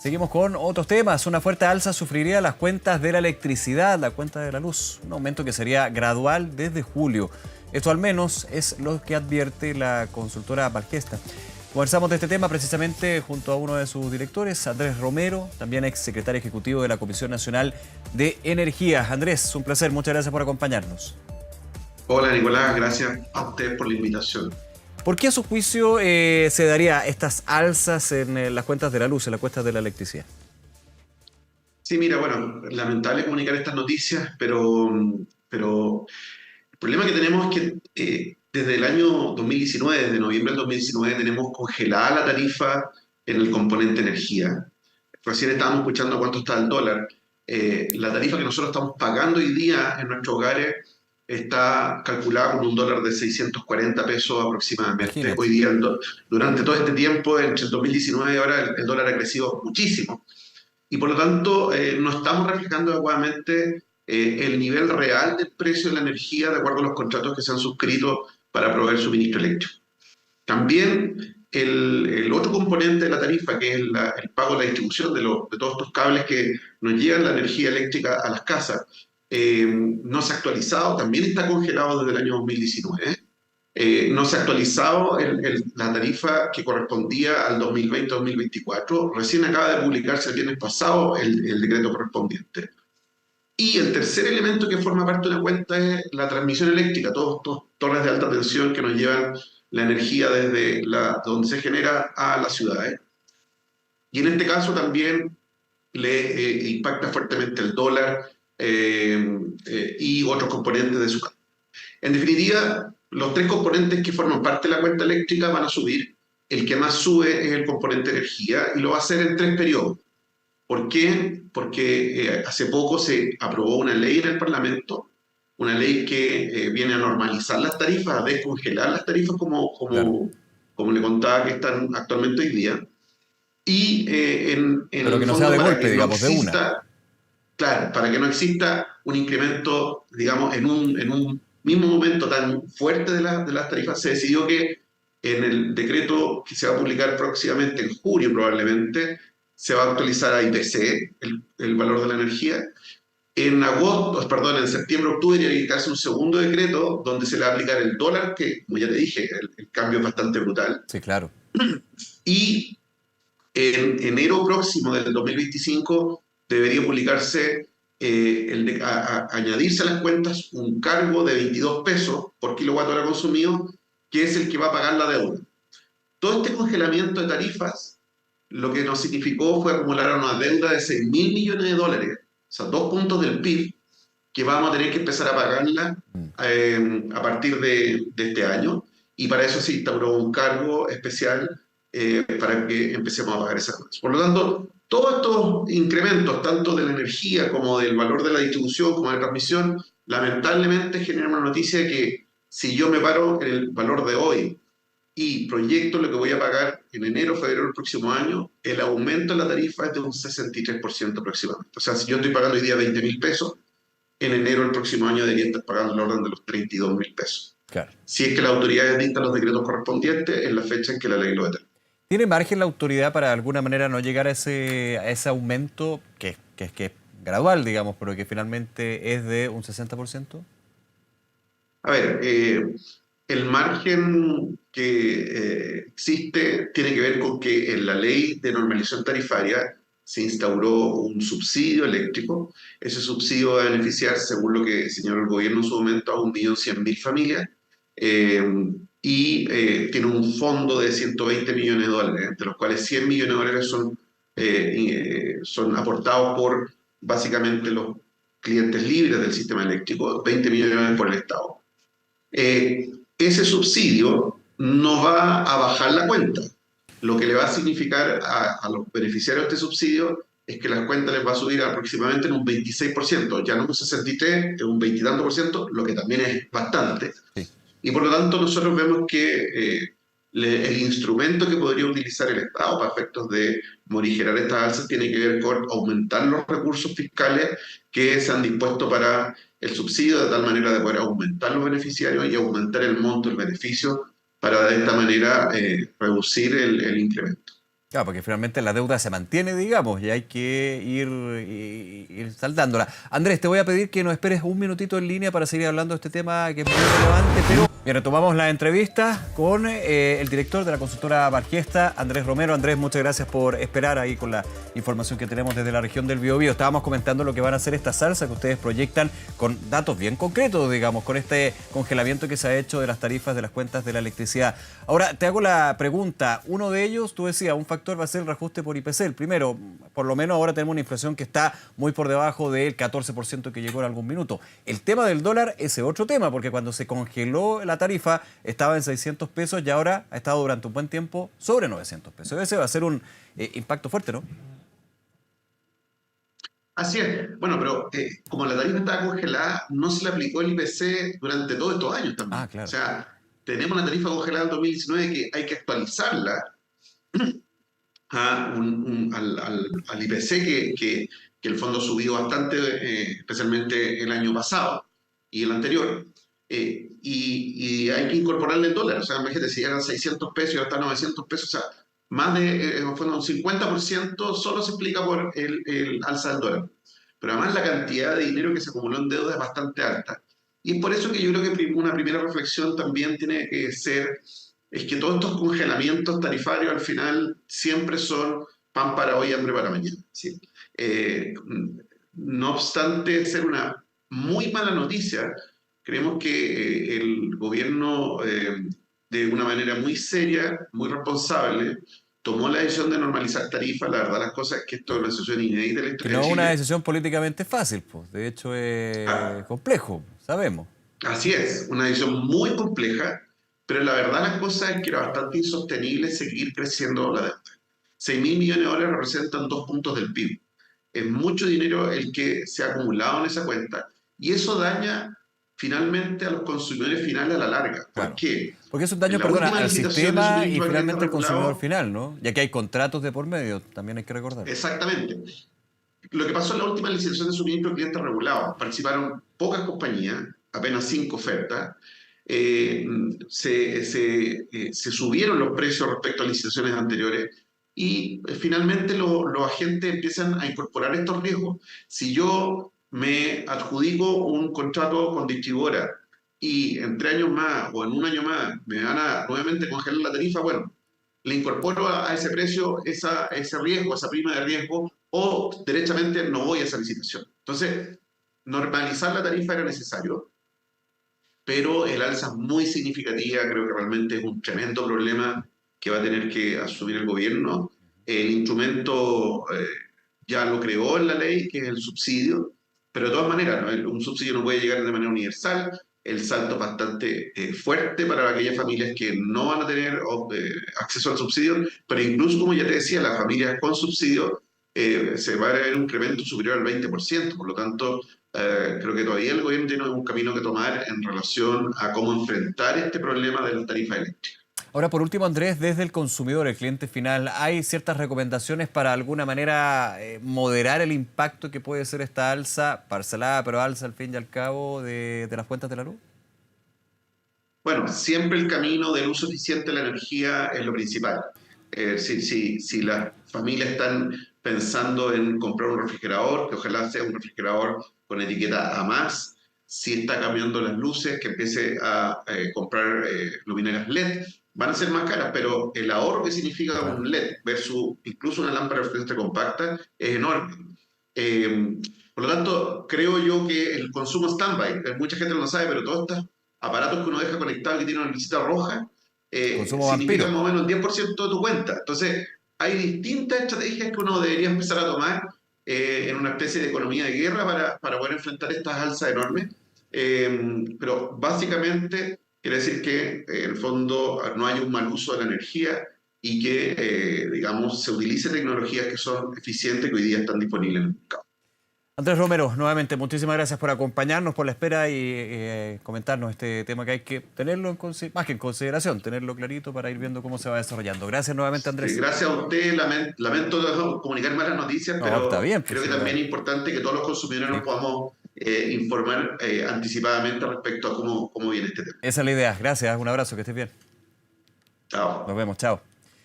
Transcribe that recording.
Seguimos con otros temas. Una fuerte alza sufriría las cuentas de la electricidad, la cuenta de la luz. Un aumento que sería gradual desde julio. Esto al menos es lo que advierte la consultora Valgesta. Conversamos de este tema precisamente junto a uno de sus directores, Andrés Romero, también ex secretario ejecutivo de la Comisión Nacional de Energía. Andrés, un placer. Muchas gracias por acompañarnos. Hola Nicolás, gracias a usted por la invitación. ¿Por qué a su juicio se daría estas alzas en las cuentas de la luz, en las cuentas de la electricidad? Sí, mira, bueno, lamentable comunicar estas noticias, pero el problema que tenemos es que desde el año 2019, desde noviembre del 2019, tenemos congelada la tarifa en el componente energía. Recién estábamos escuchando cuánto está el dólar. La tarifa que nosotros estamos pagando hoy día en nuestros hogares está calculada con un dólar de 640 pesos aproximadamente. Imagínate. Hoy día, durante todo este tiempo, entre el 2019 y ahora, el dólar ha crecido muchísimo. Y por lo tanto, no estamos reflejando adecuadamente el nivel real del precio de la energía de acuerdo a los contratos que se han suscrito para proveer suministro eléctrico. También el otro componente de la tarifa, que es el pago de la distribución de todos estos cables que nos llevan la energía eléctrica a las casas, no se ha actualizado, también está congelado desde el año 2019. No se ha actualizado la tarifa que correspondía al 2020-2024. Recién acaba de publicarse el viernes pasado el decreto correspondiente. Y el tercer elemento que forma parte de la cuenta es la transmisión eléctrica, todos estos torres de alta tensión que nos llevan la energía desde donde se genera a las ciudades. Y en este caso también le impacta fuertemente el dólar y otros componentes de su campo. En definitiva, los tres componentes que forman parte de la cuenta eléctrica van a subir. El que más sube es el componente energía y lo va a hacer en 3 periodos. ¿Por qué? Porque hace poco se aprobó una ley en el Parlamento, una ley que viene a normalizar las tarifas, a descongelar las tarifas Claro. como le contaba que están actualmente hoy día. Y en Pero el que no sea fondo de para golpe, que no digamos, de una. exista, claro, para que no exista un incremento, digamos, en un mismo momento tan fuerte de las tarifas, se decidió que en el decreto que se va a publicar próximamente, en junio probablemente, se va a actualizar a IPC, el valor de la energía. En agosto, perdón, en septiembre, octubre, tiene que darse un segundo decreto donde se le va a aplicar el dólar, que, como ya te dije, el cambio es bastante brutal. Sí, claro. Y en enero próximo del 2025 debería publicarse, añadirse a las cuentas un cargo de 22 pesos por kilowatt hora consumido, que es el que va a pagar la deuda. Todo este congelamiento de tarifas lo que nos significó fue acumular una deuda de 6.000 millones de dólares, o sea, 2 puntos del PIB, que vamos a tener que empezar a pagarla a partir de este año, y para eso se instauró un cargo especial para que empecemos a pagar esa deuda. Por lo tanto, todos estos incrementos, tanto de la energía como del valor de la distribución, como de la transmisión, lamentablemente generan una noticia de que si yo me paro en el valor de hoy y proyecto lo que voy a pagar en enero, febrero del próximo año, el aumento en la tarifa es de un 63% aproximadamente. O sea, si yo estoy pagando hoy día 20.000 pesos, en enero del próximo año debería estar pagando el orden de los 32.000 pesos. Claro. Si es que las autoridades dictan los decretos correspondientes en la fecha en que la ley lo determina. ¿Tiene margen la autoridad para de alguna manera no llegar a ese aumento que es gradual, digamos, pero que finalmente es de un 60%? A ver, el margen que existe tiene que ver con que en la ley de normalización tarifaria se instauró un subsidio eléctrico. Ese subsidio va a beneficiar, según lo que señaló el gobierno en su momento, a 1.100.000 familias tiene un fondo de 120 millones de dólares, de los cuales 100 millones de dólares son aportados por básicamente los clientes libres del sistema eléctrico, 20 millones de dólares por el Estado. Ese subsidio no va a bajar la cuenta. Lo que le va a significar a los beneficiarios de este subsidio es que las cuentas les va a subir aproximadamente en un 26%, ya no un 63%, en un 20 y tanto por ciento, lo que también es bastante. Sí. Y por lo tanto nosotros vemos que el instrumento que podría utilizar el Estado para efectos de morigerar estas alzas tiene que ver con aumentar los recursos fiscales que se han dispuesto para el subsidio, de tal manera de poder aumentar los beneficiarios y aumentar el monto del beneficio para de esta manera reducir el incremento. Claro, porque finalmente la deuda se mantiene, digamos, y hay que ir saldándola. Andrés, te voy a pedir que nos esperes un minutito en línea para seguir hablando de este tema que es muy relevante, pero bien, retomamos la entrevista con el director de la consultora Bargesta, Andrés Romero. Andrés, muchas gracias por esperar ahí con la información que tenemos desde la región del Biobío. Estábamos comentando lo que van a hacer estas salsas que ustedes proyectan con datos bien concretos, digamos, con este congelamiento que se ha hecho de las tarifas de las cuentas de la electricidad. Ahora, te hago la pregunta. Uno de ellos, tú decías, un factor va a ser el reajuste por IPC. El primero, por lo menos ahora tenemos una inflación que está muy por debajo del 14% que llegó en algún minuto. El tema del dólar es otro tema, porque cuando se congeló la tarifa estaba en 600 pesos y ahora ha estado durante un buen tiempo sobre 900 pesos. Ese va a ser un impacto fuerte, ¿no? Así es. Bueno, pero como la tarifa estaba congelada, no se le aplicó el IPC durante todos estos años también. Ah, O claro. sea, tenemos una tarifa congelada en 2019 que hay que actualizarla al IPC que el fondo subió bastante, especialmente el año pasado y el anterior. Y hay que incorporarle el dólar. O sea, imagínate, si eran 600 pesos y ahora está 900 pesos, o sea, más de un 50% solo se explica por el alza del dólar. Pero además la cantidad de dinero que se acumuló en deuda es bastante alta. Y es por eso que yo creo que una primera reflexión también tiene que ser es que todos estos congelamientos tarifarios al final siempre son pan para hoy, hambre para mañana. ¿Sí? No obstante ser una muy mala noticia, creemos que el gobierno, de una manera muy seria, muy responsable, tomó la decisión de normalizar tarifas. La verdad, las cosas es que esto es una decisión inédita en la Que historia no de es una Chile. decisión políticamente fácil, pues. De hecho, es Ah, complejo, sabemos. Así es, una decisión muy compleja, pero la verdad las cosas es que era bastante insostenible seguir creciendo la deuda. 6.000 millones de dólares representan 2 puntos del PIB. Es mucho dinero el que se ha acumulado en esa cuenta y eso daña finalmente a los consumidores finales a la larga. ¿Por Claro. qué? Porque es un En daño, la perdona, última al licitación de sistema y suministro al cliente finalmente al consumidor regulado, final, ¿no? Ya que hay contratos de por medio, también hay que recordar. exactamente. Lo que pasó en la última licitación de suministro al cliente regulado, participaron pocas compañías, apenas 5 ofertas, eh, se subieron los precios respecto a licitaciones anteriores y finalmente los agentes empiezan a incorporar estos riesgos. Si yo me adjudico un contrato con distribuidora y en 3 años más o en un año más me van a nuevamente congelar la tarifa, bueno, le incorporo a ese precio ese riesgo, esa prima de riesgo, o derechamente no voy a esa licitación. Entonces, normalizar la tarifa era necesario, pero el alza es muy significativa, creo que realmente es un tremendo problema que va a tener que asumir el gobierno. El instrumento ya lo creó en la ley, que es el subsidio, pero de todas maneras, ¿no? Un subsidio no puede llegar de manera universal, el salto es bastante fuerte para aquellas familias que no van a tener acceso al subsidio, pero incluso, como ya te decía, las familias con subsidio se va a ver un incremento superior al 20%, por lo tanto, creo que todavía el gobierno tiene un camino que tomar en relación a cómo enfrentar este problema de la tarifa eléctrica. Ahora, por último, Andrés, desde el consumidor, el cliente final, ¿hay ciertas recomendaciones para alguna manera moderar el impacto que puede ser esta alza, parcelada, pero alza al fin y al cabo, de las cuentas de la luz? Bueno, siempre el camino del uso eficiente de la energía es lo principal. Si las familias están pensando en comprar un refrigerador, que ojalá sea un refrigerador con etiqueta A más, si está cambiando las luces, que empiece a comprar luminarias LED, van a ser más caras, pero el ahorro que significa Claro. un LED versus incluso una lámpara reflectante compacta es enorme. Eh, por lo tanto, creo yo que el consumo stand-by, mucha gente no lo sabe, pero todos estos aparatos que uno deja conectados y que tienen una lucecita roja, Consumo vampiro. significan más o menos el 10% de tu cuenta. Entonces, hay distintas estrategias que uno debería empezar a tomar en una especie de economía de guerra para poder enfrentar estas alzas enormes. Pero básicamente quiere decir que en el fondo no hay un mal uso de la energía y que, digamos, se utilice tecnologías que son eficientes que hoy día están disponibles en el mercado. Andrés Romero, nuevamente, muchísimas gracias por acompañarnos, por la espera y comentarnos este tema que hay que tenerlo más que en consideración, tenerlo clarito para ir viendo cómo se va desarrollando. Gracias nuevamente, Sí, Andrés. gracias a usted, lamento comunicar malas noticias, No, está pero bien, pues creo sí, que también es importante que todos los consumidores sí. nos podamos informar anticipadamente respecto a cómo viene este tema. Esa es la idea. Gracias, un abrazo, que estés bien. Chao. Nos vemos, chao.